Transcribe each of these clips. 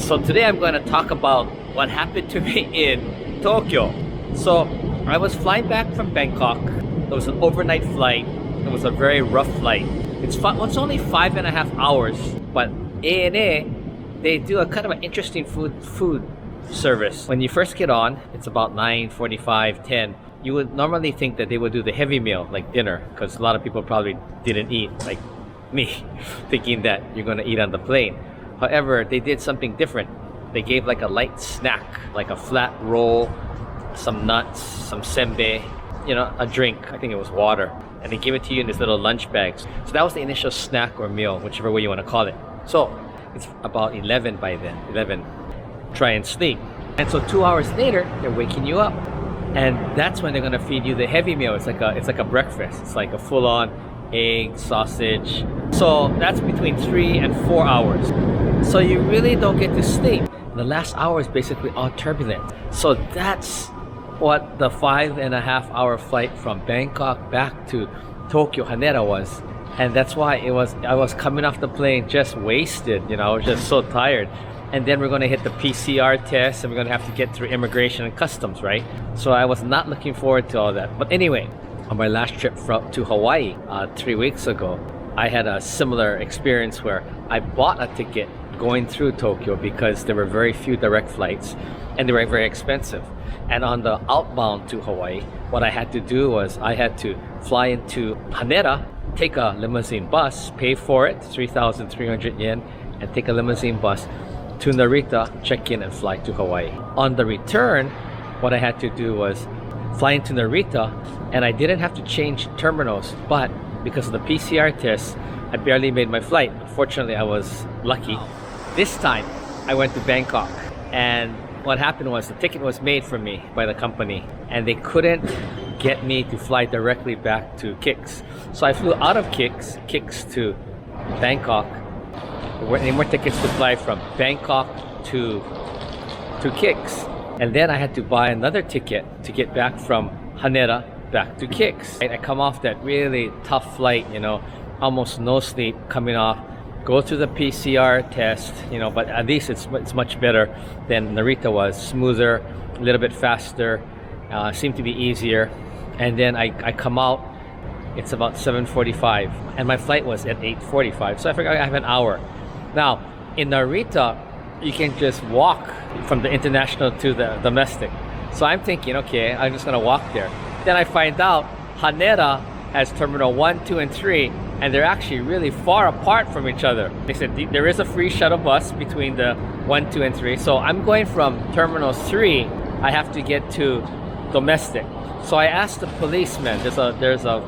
So today I'm going to talk about what happened to me in Tokyo. So I was flying back from Bangkok. It was an overnight flight. It was a very rough flight. It's only 5.5 hours, but ANA, they do a kind of an interesting food service. When you first get on, it's about 9:45, 10. You would normally think that they would do the heavy meal, like dinner, because a lot of people probably didn't eat, like me, thinking that you're going to eat on the plane. However, they did something different. They gave like a light snack, like a flat roll, some nuts, some senbei, a drink. I think it was water. And they gave it to you in these little lunch bags. So that was the initial snack or meal, whichever way you want to call it. So it's about 11 by then, 11. Try and sleep. And so 2 hours later, they're waking you up. And that's when they're gonna feed you the heavy meal. It's like a breakfast. It's like a full-on egg, sausage. So that's between 3 and 4 hours. So you really don't get to sleep. The last hour is basically all turbulent. So that's what the 5.5 hour flight from Bangkok back to Tokyo, Haneda was. And that's why I was coming off the plane just wasted, I was just so tired. And then we're going to hit the PCR test and we're going to have to get through immigration and customs, right? So I was not looking forward to all that. But anyway, on my last trip to Hawaii 3 weeks ago, I had a similar experience where I bought a ticket going through Tokyo because there were very few direct flights and they were very expensive. And on the outbound to Hawaii, what I had to do was I had to fly into Haneda, take a limousine bus, pay for it, 3,300 yen, and take a limousine bus to Narita, check in and fly to Hawaii. On the return, what I had to do was fly into Narita, and I didn't have to change terminals, but because of the PCR test, I barely made my flight. Fortunately, I was lucky. This time, I went to Bangkok, and what happened was the ticket was made for me by the company, and they couldn't get me to fly directly back to KIX. So I flew out of KIX to Bangkok. There weren't any more tickets to fly from Bangkok to KIX. And then I had to buy another ticket to get back from Haneda back to KIX. I come off that really tough flight, almost no sleep coming off. Go through the PCR test, but at least it's much better than Narita was. Smoother, a little bit faster, seemed to be easier. And then I come out, it's about 7:45, and my flight was at 8:45, so I figured I have an hour. Now, in Narita, you can just walk from the international to the domestic. So I'm thinking, okay, I'm just gonna walk there. Then I find out Haneda has Terminal 1, 2, and 3, and they're actually really far apart from each other. They said there is a free shuttle bus between the 1, 2, and 3. So I'm going from Terminal 3, I have to get to domestic. So I asked the policeman, there's a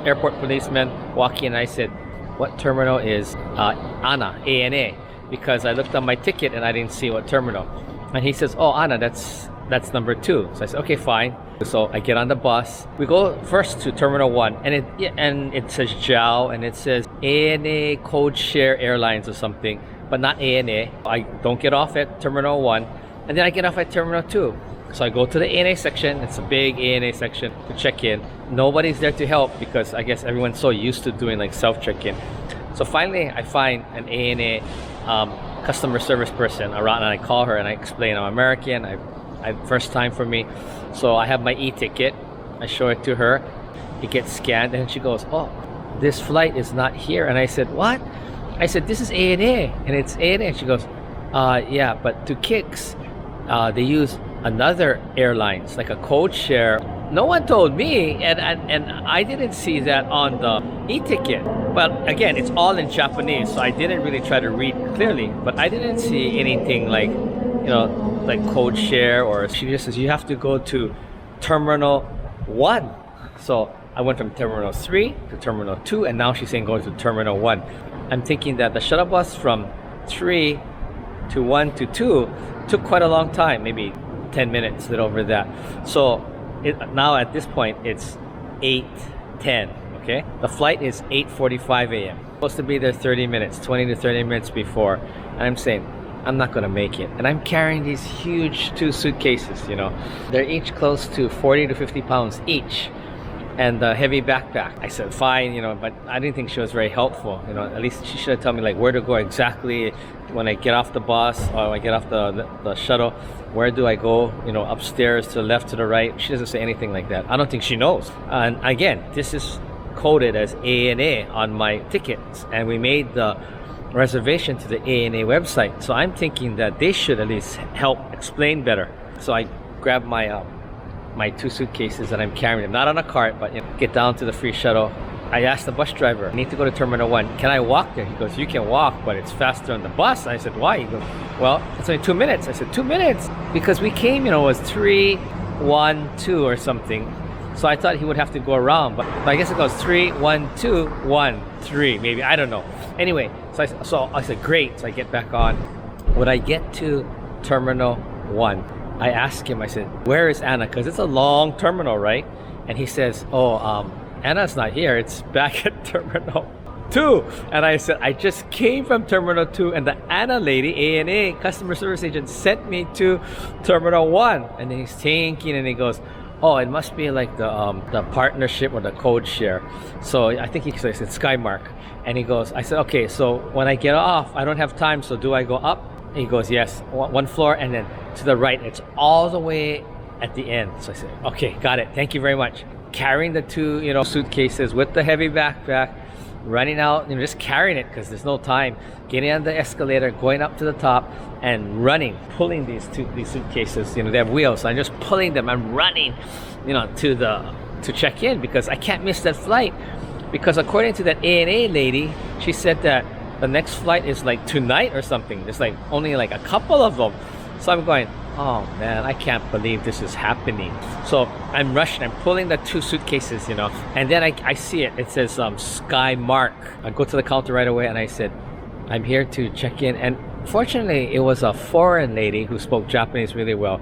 airport policeman walking, and I said, what terminal is ANA? Because I looked on my ticket and I didn't see what terminal. And he says, oh, ANA, that's number 2. So I said, okay, fine. So I get on the bus. We go first to Terminal 1, and it says JAL, and it says ANA Code Share Airlines or something, but not ANA. I don't get off at Terminal 1, and then I get off at Terminal 2. So I go to the ANA section. It's a big ANA section to check in. Nobody's there to help because I guess everyone's so used to doing like self-check-in. So finally, I find an ANA customer service person around, and I call her and I explain I'm American. First time for me. So I have my e-ticket. I show it to her. It gets scanned, and she goes, oh, this flight is not here. And I said, what? I said, this is ANA, and it's ANA. And she goes, yeah, but to KIX, they use another airlines, like a code share. No one told me, and I didn't see that on the e-ticket. But again, it's all in Japanese, so I didn't really try to read clearly. But I didn't see anything like, like code share, or she just says you have to go to Terminal 1. So I went from Terminal 3 to Terminal 2, and now she's saying go to Terminal 1. I'm thinking that the shuttle bus from 3 to 1 to 2 took quite a long time, maybe 10 minutes, a little over that. So now at this point it's 8:10. Okay, the flight is 8:45 a.m. Supposed to be there 30 minutes, 20 to 30 minutes before, and I'm saying I'm not gonna make it. And I'm carrying these huge 2 suitcases. They're each close to 40 to 50 pounds each. and the heavy backpack. I said, fine, but I didn't think she was very helpful. At least she should have told me like where to go exactly when I get off the bus or I get off the shuttle. Where do I go? Upstairs, to the left, to the right. She doesn't say anything like that. I don't think she knows. And again, this is coded as ANA on my tickets, and we made the reservation to the ANA website. So I'm thinking that they should at least help explain better. So I grabbed my 2 suitcases and I'm carrying them, not on a cart, but get down to the free shuttle. I asked the bus driver, I need to go to Terminal 1. Can I walk there? He goes, you can walk, but it's faster on the bus. I said, why? He goes, well, it's only 2 minutes. I said, 2 minutes? Because we came, it was 3, 1, 2 or something. So I thought he would have to go around, but I guess it goes 3, 1, 2, 1, 3, maybe. I don't know. Anyway, so I said, great. So I get back on. When I get to Terminal 1, I asked him, I said, where is Anna? Because it's a long terminal, right? And he says, Anna's not here. It's back at Terminal 2. And I said, I just came from Terminal 2 and the Anna lady, ANA, customer service agent, sent me to Terminal 1. And then he's thinking and he goes, oh, it must be like the partnership or the code share. So I think he says it's Skymark. And he goes, I said, okay, so when I get off, I don't have time, so do I go up? And he goes, yes, 1 floor and then to the right. It's all the way at the end. So I said, okay, got it. Thank you very much. Carrying the 2, suitcases with the heavy backpack, running out, just carrying it because there's no time. Getting on the escalator, going up to the top and running, pulling these suitcases. They have wheels. So I'm just pulling them. I'm running, to check in because I can't miss that flight. Because according to that ANA lady, she said that the next flight is like tonight or something. There's like only like a couple of them. So I'm going, oh man, I can't believe this is happening. So I'm rushing, I'm pulling the 2 suitcases, and then I see it. It says Skymark. I go to the counter right away and I said, I'm here to check in. And fortunately, it was a foreign lady who spoke Japanese really well.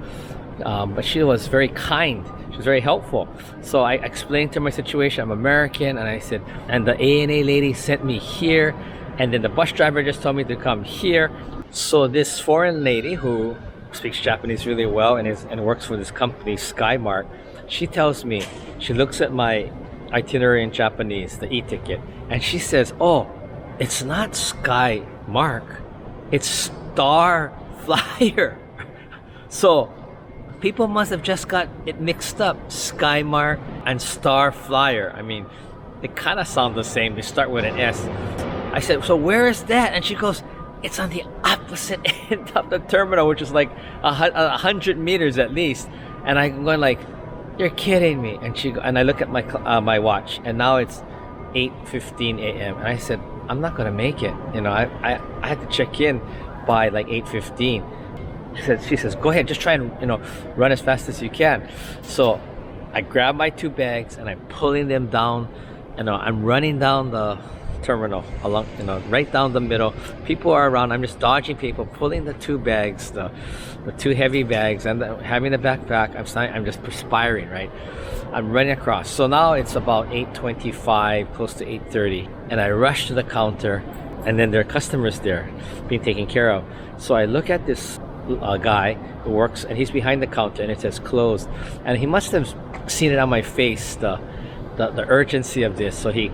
But she was very kind. She was very helpful. So I explained to her my situation. I'm American, and I said, and the ANA lady sent me here, and then the bus driver just told me to come here. So this foreign lady who speaks Japanese really well and works for this company, Skymark, she tells me, she looks at my itinerary in Japanese, the e-ticket, and she says, oh, it's not Skymark, it's Star Flyer. So people must have just got it mixed up, Skymark and Star Flyer. I mean, they kind of sound the same. They start with an S. I said, so where is that? And she goes, it's on the opposite end of the terminal, which is like 100 meters at least. And I'm going like, you're kidding me. And I look at my watch, and now it's 8:15 a.m. And I said, I'm not gonna make it. I had to check in by like 8:15. She says, go ahead, just try and run as fast as you can. So I grab my 2 bags and I'm pulling them down. I'm running down the terminal along, right down the middle. People are around. I'm just dodging people, pulling the 2 bags, the 2 heavy bags, and having the backpack. I'm just perspiring, right? I'm running across. So now it's about 8:25, close to 8:30, and I rush to the counter, and then there are customers there being taken care of. So I look at this guy who works, and he's behind the counter, and it says closed, and he must have seen it on my face, the urgency of this. So he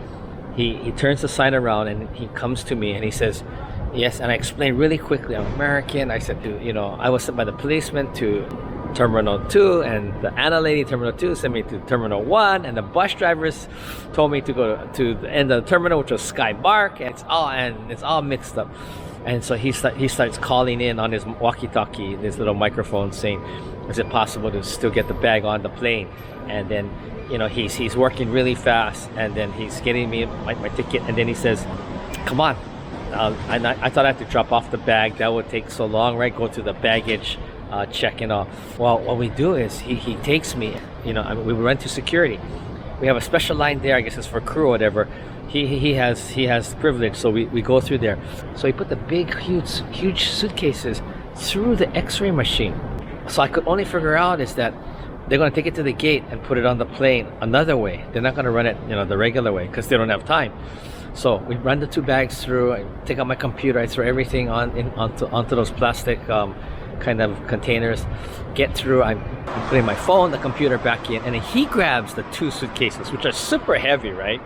turns the sign around and he comes to me and he says, yes. And I explained really quickly, I'm American. I said, I was sent by the policeman to Terminal 2, and the Anna lady Terminal 2 sent me to Terminal 1, and the bus drivers told me to go to the end of the terminal, which was Skymark, and it's all mixed up. And so he starts calling in on his walkie-talkie, this little microphone, saying, is it possible to still get the bag on the plane? And then he's working really fast, and then he's getting me my ticket, and then he says, come on. And I thought I had to drop off the bag. That would take so long, right? Go to the baggage check and all. Well, what we do is he takes me, we run to security. We have a special line there, I guess it's for crew or whatever. He has privilege, so we go through there. So he put the big, huge suitcases through the x-ray machine. So I could only figure out is that they're going to take it to the gate and put it on the plane another way. They're not going to run it, the regular way, because they don't have time. So we run the 2 bags through. I take out my computer. I throw everything onto those plastic kind of containers. Get through, I'm putting my phone, the computer back in, and then he grabs the 2 suitcases, which are super heavy, right?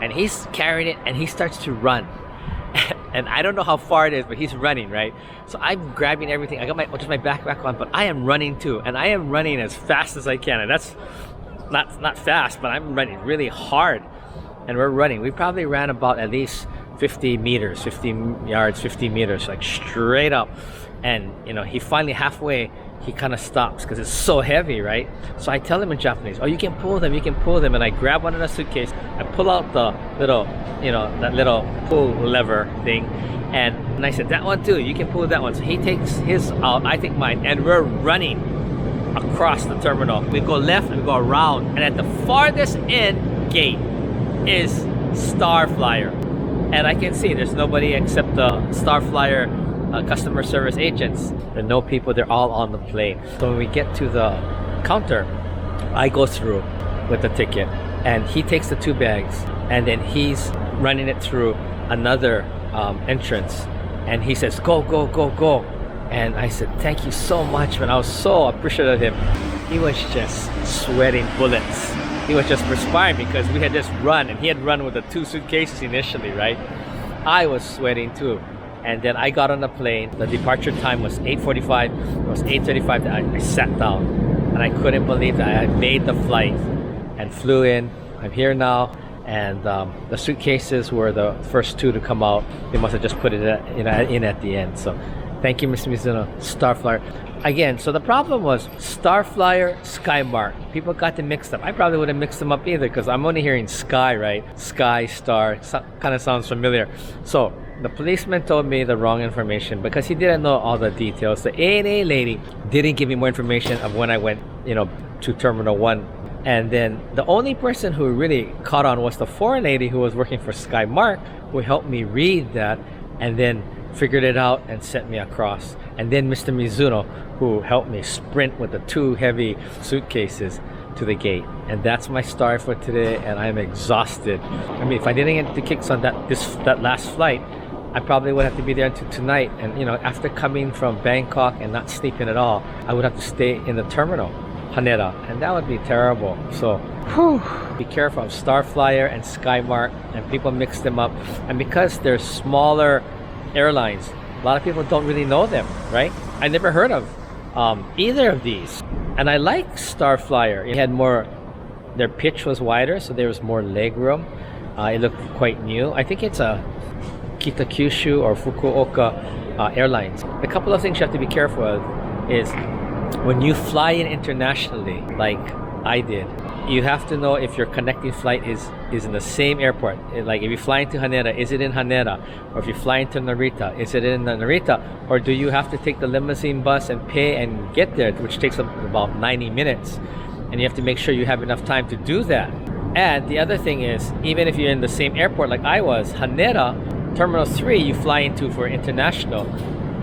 And he's carrying it, and he starts to run. And I don't know how far it is, but he's running, right? So I'm grabbing everything. I got just my backpack on, but I am running too, and I am running as fast as I can. And that's not fast, but I'm running really hard. And we're running. We probably ran about at least 50 meters, 50 yards, 50 meters, like straight up. And you know, he finally halfway, he kind of stops because it's so heavy, right? So I tell him in Japanese, oh, you can pull them, you can pull them. And I grab one of the suitcase, I pull out the little, you know, that little pull lever thing. And I said, that one too, you can pull that one. So he takes his out, I take mine, and we're running across the terminal. We go left and we go around. And at the farthest end gate is Star Flyer. And I can see there's nobody except the Star Flyer customer service agents. There are no people, they're all on the plane. So when we get to the counter, I go through with the ticket, and he takes the 2 bags, and then he's running it through another entrance, and he says, go, go, go, go. And I said, thank you so much, man. I was so appreciative of him. He was just sweating bullets. He was just perspiring because we had just run, and he had run with the 2 suitcases initially, right? I was sweating too. And then I got on the plane. The departure time was 8:45. It was 8:35 that I sat down, and I couldn't believe that I made the flight and flew in. I'm here now, and the suitcases were the first 2 to come out. They must have just put it in at the end. So thank you, Mr. Mizuno. Star Flyer. Again, so the problem was Star Flyer, Skymark. People got them mixed up. I probably would have mixed them up either because I'm only hearing Sky, right? Sky, Star, kind of sounds familiar. So the policeman told me the wrong information because he didn't know all the details. The ANA lady didn't give me more information of when I went, you know, to Terminal 1. And then the only person who really caught on was the foreign lady who was working for Skymark, who helped me read that and then figured it out and sent me across. And then Mr. Mizuno, who helped me sprint with the 2 heavy suitcases to the gate. And that's my story for today, and I'm exhausted. I mean, if I didn't get the kicks on that last flight, I probably would have to be there until tonight. And you know, after coming from Bangkok and not sleeping at all, I would have to stay in the terminal, Haneda, and that would be terrible. So be careful of Star Flyer and Skymark, and people mix them up. And because they're smaller airlines, a lot of people don't really know them, right? I never heard of either of these. And I like Star Flyer. It had more, their pitch was wider, so there was more leg room. It looked quite new. I think it's a Kitakyushu or Fukuoka Airlines. A couple of things you have to be careful of is when you fly in internationally, like I did, you have to know if your connecting flight is in the same airport. Like if you fly into Haneda, is it in Haneda? Or if you fly into Narita, is it in Narita? Or do you have to take the limousine bus and pay and get there, which takes about 90 minutes? And you have to make sure you have enough time to do that. And the other thing is, even if you're in the same airport like I was, Haneda, Terminal 3 you fly into for international,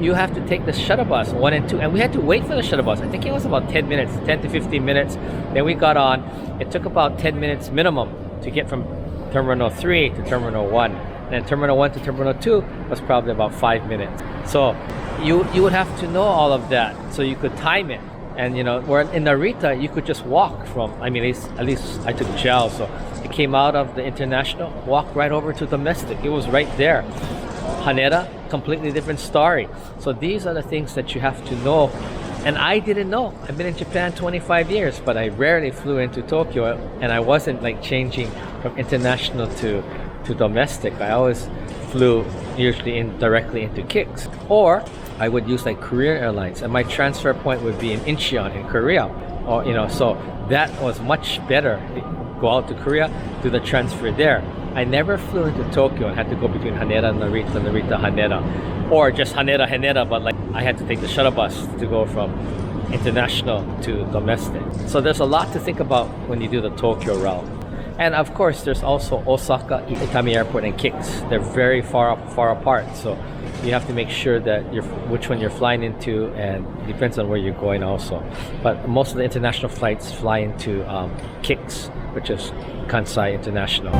you have to take the shuttle bus 1 and 2, and we had to wait for the shuttle bus. I think it was about 10 minutes, 10 to 15 minutes. Then we got on. It took about 10 minutes minimum to get from Terminal 3 to Terminal 1. And then Terminal 1 to Terminal 2 was probably about 5 minutes. So you would have to know all of that so you could time it. And you know, where in Narita you could just walk from, I mean, at least I took JAL, so it came out of the international, walked right over to domestic. It was right there. Haneda, completely different story. So these are the things that you have to know, and I didn't know. I've been in Japan 25 years, but I rarely flew into Tokyo, and I wasn't like changing from international to domestic. I always flew usually directly into KIX, or I would use like Korean Airlines, and my transfer point would be in Incheon in Korea, or you know, so that was much better. Go out to Korea, do the transfer there. I never flew into Tokyo and had to go between Haneda and Narita, Narita, Haneda, or just Haneda, Haneda, but like I had to take the shuttle bus to go from international to domestic. So there's a lot to think about when you do the Tokyo route. And of course, there's also Osaka, Haneda Airport, and KIX. They're very far apart, so you have to make sure that which one you're flying into, and it depends on where you're going also. But most of the international flights fly into KIX, which is Kansai International.